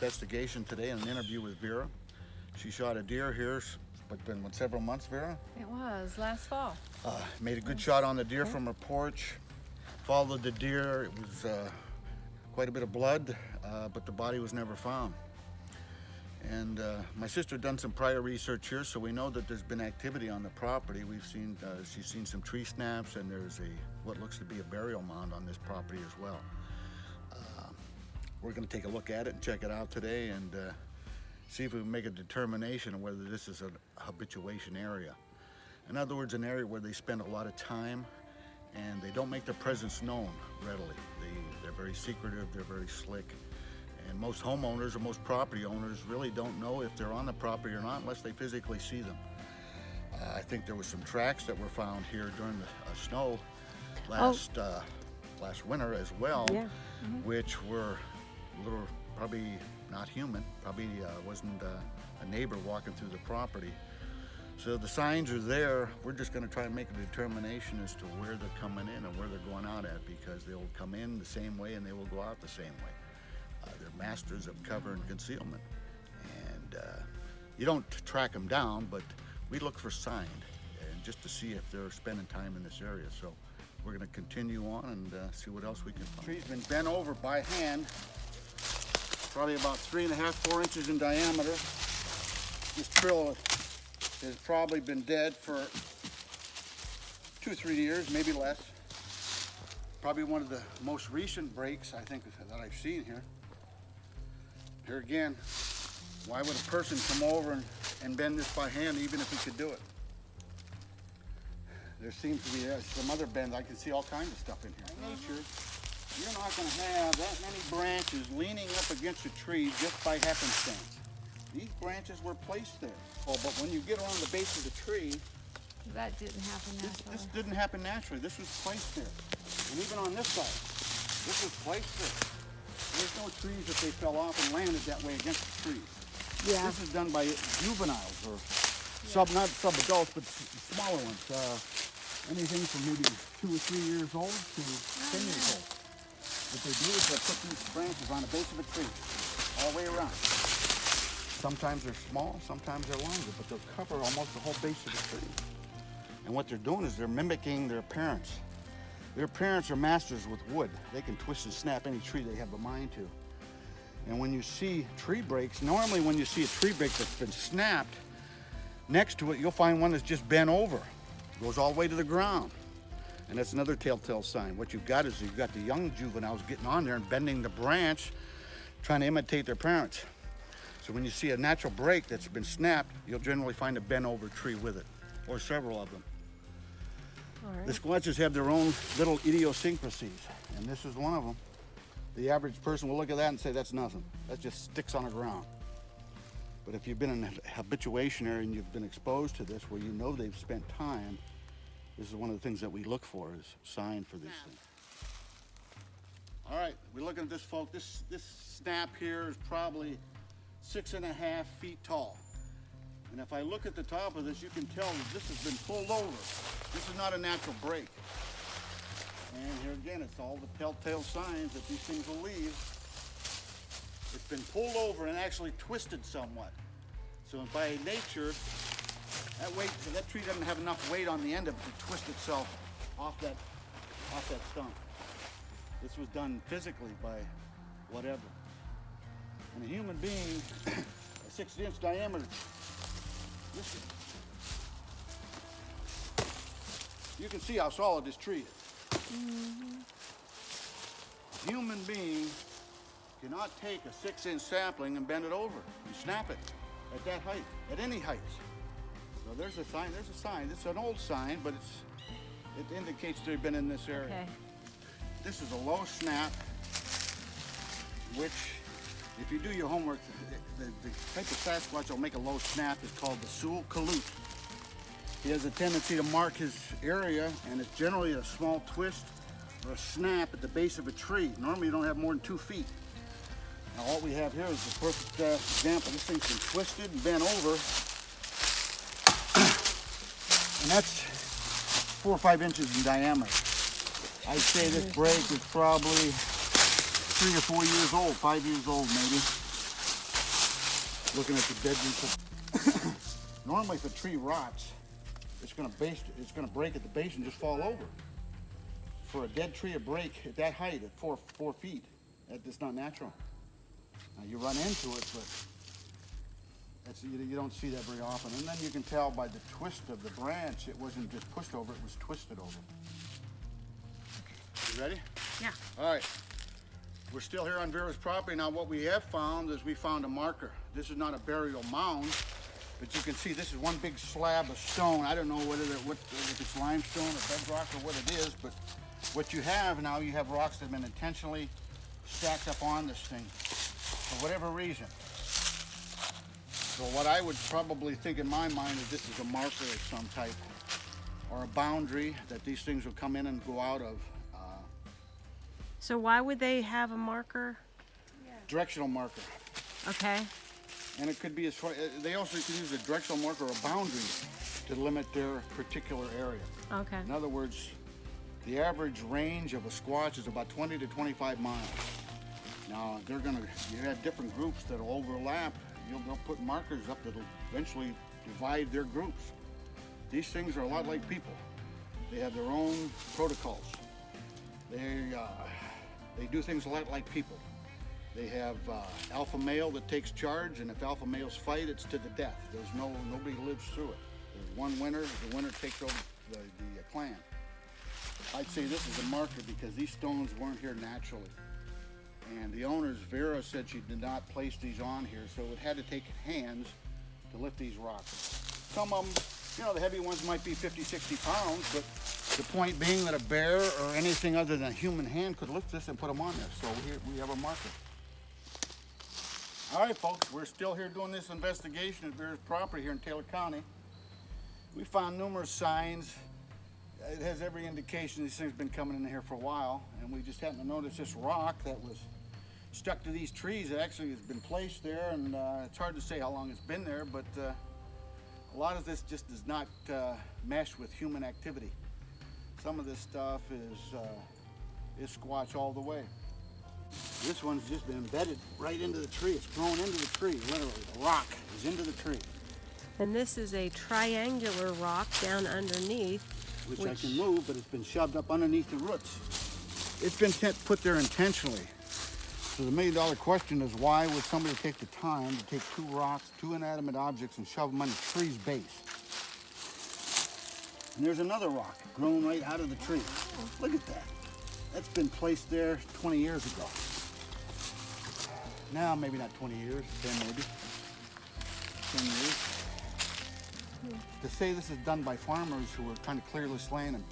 investigation today, an interview with Vera. She shot a deer here, but been several months, Vera? It was last fall. Made a good shot on the deer from her porch. Followed the deer. It was quite a bit of blood, but the body was never found. And my sister done some prior research here, so we know that there's been activity on the property. We've seen, she's seen some tree snaps, and there's what looks to be a burial mound on this property as well. We're going to take a look at it and check it out today, and see if we can make a determination of whether this is a habituation area. In other words, an area where they spend a lot of time and they don't make their presence known readily. They're very secretive, they're very slick. And most homeowners or most property owners really don't know if they're on the property or not unless they physically see them. I think there was some tracks that were found here during the snow last winter as well, which were a little, probably not human, probably wasn't a neighbor walking through the property. So the signs are there. We're just going to try and make a determination as to where they're coming in and where they're going out at, because they will come in the same way and they will go out the same way. They're masters of cover and concealment. And you don't track them down, but we look for signs and just to see if they're spending time in this area. So we're going to continue on and see what else we can find. The tree's been bent over by hand, probably about 3.5, 4 inches in diameter. This trill has probably been dead for 2 or 3 years, maybe less. Probably one of the most recent breaks, I think, that I've seen here. Here again, why would a person come over and bend this by hand even if he could do it? There seems to be some other bends. I can see all kinds of stuff in here. In nature, you're not going to have that many branches leaning up against a tree just by happenstance. These branches were placed there. Oh, but when you get around the base of the tree, That didn't happen naturally. this didn't happen naturally. This was placed there. And even on this side, this was placed there. There's no trees that they fell off and landed that way against the trees. Yeah. This is done by juveniles or not sub-adults, but smaller ones. Anything from maybe 2 or 3 years old to 10 years old. What they do is they put these branches on the base of a tree all the way around. Sometimes they're small, sometimes they're longer, but they'll cover almost the whole base of the tree. And what they're doing is they're mimicking their parents. Their parents are masters with wood. They can twist and snap any tree they have a mind to. And when you see tree breaks, normally when you see a tree break that's been snapped, next to it you'll find one that's just bent over. Goes all the way to the ground. And that's another telltale sign. What you've got is you've got the young juveniles getting on there and bending the branch, trying to imitate their parents. So when you see a natural break that's been snapped, you'll generally find a bent over tree with it, or several of them. Right. The Squatches have their own little idiosyncrasies, and this is one of them. The average person will look at that and say, that's nothing. That just sticks on the ground. But if you've been in a habituation area and you've been exposed to this, where you know they've spent time, this is one of the things that we look for, is sign for these things. All right, we're looking at this, folks. This snap here is probably 6.5 feet tall. And if I look at the top of this, you can tell that this has been pulled over. This is not a natural break. And here again, it's all the telltale signs that these things will leave. It's been pulled over and actually twisted somewhat. So by nature, that tree doesn't have enough weight on the end of it to twist itself off that stump. This was done physically by whatever. And a human being, a 6-inch diameter, you can see how solid this tree is. A human being cannot take a 6-inch sapling and bend it over and snap it at that height, at any height. So there's a sign, It's an old sign, but it indicates they've been in this area. Okay. This is a low snap, which, if you do your homework, the type of Sasquatch that will make a low snap is called the Sul Kalut. He has a tendency to mark his area, and it's generally a small twist or a snap at the base of a tree. Normally you don't have more than 2 feet. Now all we have here is the perfect example. This thing's been twisted and bent over, and that's 4 or 5 inches in diameter. I'd say this break is probably 3 or 4 years old, 5 years old maybe. looking at the dead roots. Normally, if a tree rots, it's going to break at the base and just fall over. For a dead tree to break at that height, at 4 feet, that's not natural. Now, you run into it, but you don't see that very often. And then you can tell by the twist of the branch, it wasn't just pushed over, it was twisted over. You ready? Yeah. All right. We're still here on Vera's property. Now, what we have found is we found a marker. This is not a burial mound, but you can see this is one big slab of stone. I don't know if it's limestone or bedrock or what it is, but what you have now, you have rocks that have been intentionally stacked up on this thing for whatever reason. So what I would probably think in my mind is this is a marker of some type, or a boundary that these things will come in and go out of. So why would they have a marker? Directional marker. Okay. And it could be as far, they also can use a directional marker or a boundary to limit their particular area. Okay. In other words, the average range of a squatch is about 20 to 25 miles. Now, you have different groups that'll overlap. They'll put markers up that'll eventually divide their groups. These things are a lot like people. They have their own protocols. They do things a lot like people. They have alpha male that takes charge, and if alpha males fight, it's to the death. Nobody lives through it. There's one winner. The winner takes over the clan. I'd say this is a marker because these stones weren't here naturally. And the owners, Vera, said she did not place these on here, so it had to take hands to lift these rocks. Some of them, the heavy ones might be 50, 60 pounds, but the point being that a bear or anything other than a human hand could lift this and put them on there. So here we have a marker. All right, folks, we're still here doing this investigation at Vera's property here in Taylor County. We found numerous signs. It has every indication these things have been coming in here for a while, and we just happened to notice this rock that was stuck to these trees. It actually has been placed there, and it's hard to say how long it's been there, but a lot of this just does not mesh with human activity. Some of this stuff is Squatch all the way. This one's just been embedded right into the tree. It's grown into the tree, literally. The rock is into the tree. And this is a triangular rock down underneath. Which I can move, but it's been shoved up underneath the roots. It's been put there intentionally. So the million-dollar question is, why would somebody take the time to take two rocks, two inanimate objects, and shove them on a tree's base? And there's another rock grown right out of the tree. Look at that. That's been placed there 20 years ago. Now, maybe not 20 years, 10 maybe. 10 years. To say this is done by farmers who are trying to clear this land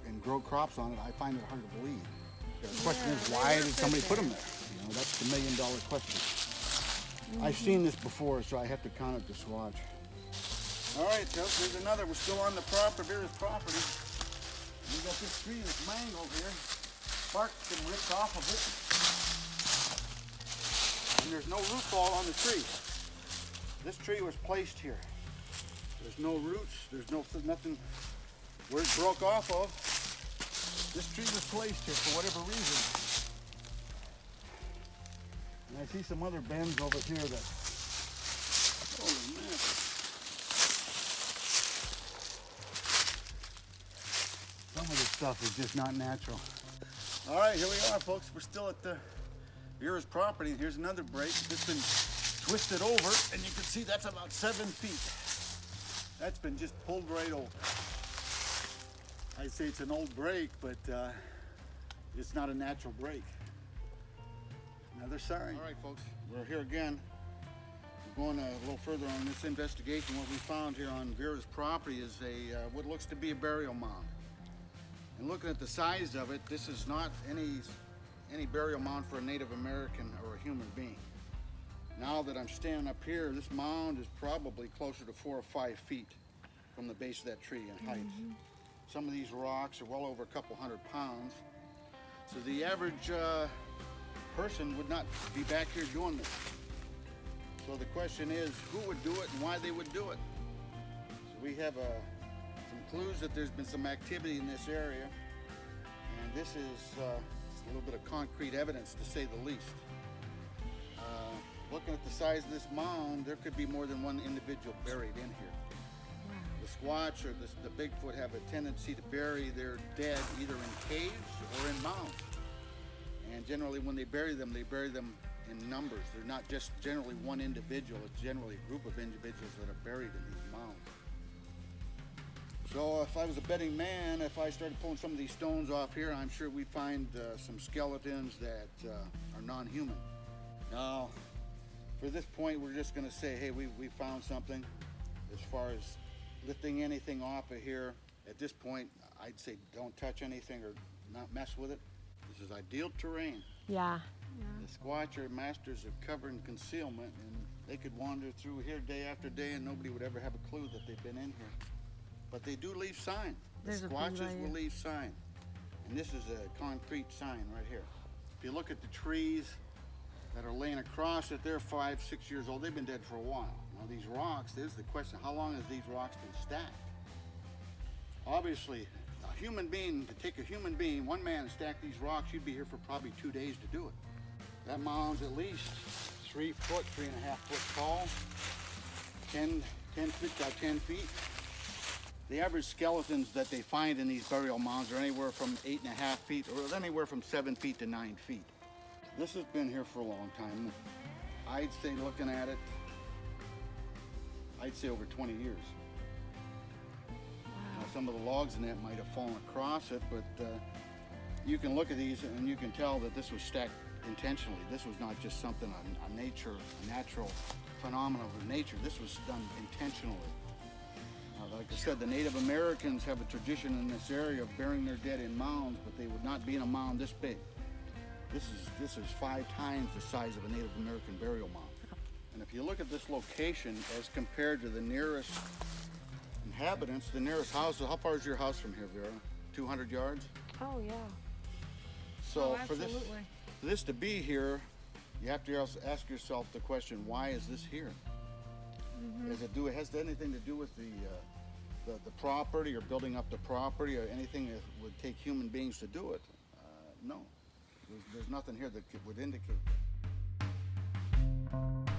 and grow crops on it, I find it hard to believe. The question is, why did somebody put them there? That's the million-dollar question. I've seen this before, so I have to count it to Squatch. All right, folks, there's another. We're still on the Vera's property. We got this tree that's mangled here. Bark's been ripped off of it. And there's no root ball on the tree. This tree was placed here. There's no roots, there's nothing where it broke off of. This tree was placed here for whatever reason. And I see some other bends over here that, holy man. Some of this stuff is just not natural. All right, here we are, folks. We're still at the Vera's property, and here's another break. It's been twisted over, and you can see that's about 7 feet. That's been just pulled right over. I'd say it's an old break, but it's not a natural break. Another sign. All right, folks, we're here again. We're going a little further on this investigation. What we found here on Vera's property is what looks to be a burial mound. And looking at the size of it, this is not any burial mound for a Native American or a human being. Now that I'm standing up here, this mound is probably closer to 4 or 5 feet from the base of that tree in height. Some of these rocks are well over a couple 100 pounds. So the average person would not be back here doing this. So the question is, who would do it and why they would do it? So we have some clues that there's been some activity in this area. And this is a little bit of concrete evidence, to say the least. looking at the size of this mound, there could be more than one individual buried in here. The Sasquatch or the Bigfoot have a tendency to bury their dead either in caves or in mounds. And generally when they bury them in numbers. They're not just generally one individual, it's generally a group of individuals that are buried in these mounds. So if I was a betting man, if I started pulling some of these stones off here, I'm sure we'd find some skeletons that are non-human. Now, for this point, we're just gonna say, hey, we found something. As far as lifting anything off of here, at this point, I'd say don't touch anything or not mess with it. This is ideal terrain. Yeah. The Sasquatch are masters of cover and concealment, and they could wander through here day after day and nobody would ever have a clue that they've been in here. But they do leave sign. The There's a blue Sasquatches layer. will leave sign. And this is a concrete sign right here. If you look at the trees that are laying across it, they're 5, 6 years old. They've been dead for a while. Now these rocks, there's the question, how long has these rocks been stacked? Obviously, a human being, to take a human being, one man, and stack these rocks, you'd be here for probably 2 days to do it. That mound's at least 3 foot, 3.5 foot tall, 10 feet by 10 feet. The average skeletons that they find in these burial mounds are anywhere from 8.5 feet or anywhere from 7 feet to 9 feet. This has been here for a long time. I'd say, looking at it, I'd say over 20 years. Now, some of the logs in that might have fallen across it, but you can look at these and you can tell that this was stacked intentionally. This was not just something, a natural phenomenon of nature. This was done intentionally. Like I said, the Native Americans have a tradition in this area of burying their dead in mounds, but they would not be in a mound this big. This is 5 times the size of a Native American burial mound. And if you look at this location as compared to the nearest inhabitants, the nearest houses, how far is your house from here, Vera? 200 yards? Oh, yeah. So Oh, for absolutely. this to be here, you have to ask yourself the question, why is this here? Has anything to do with the property or building up the property or anything that would take human beings to do it? No. There's nothing here that would indicate that.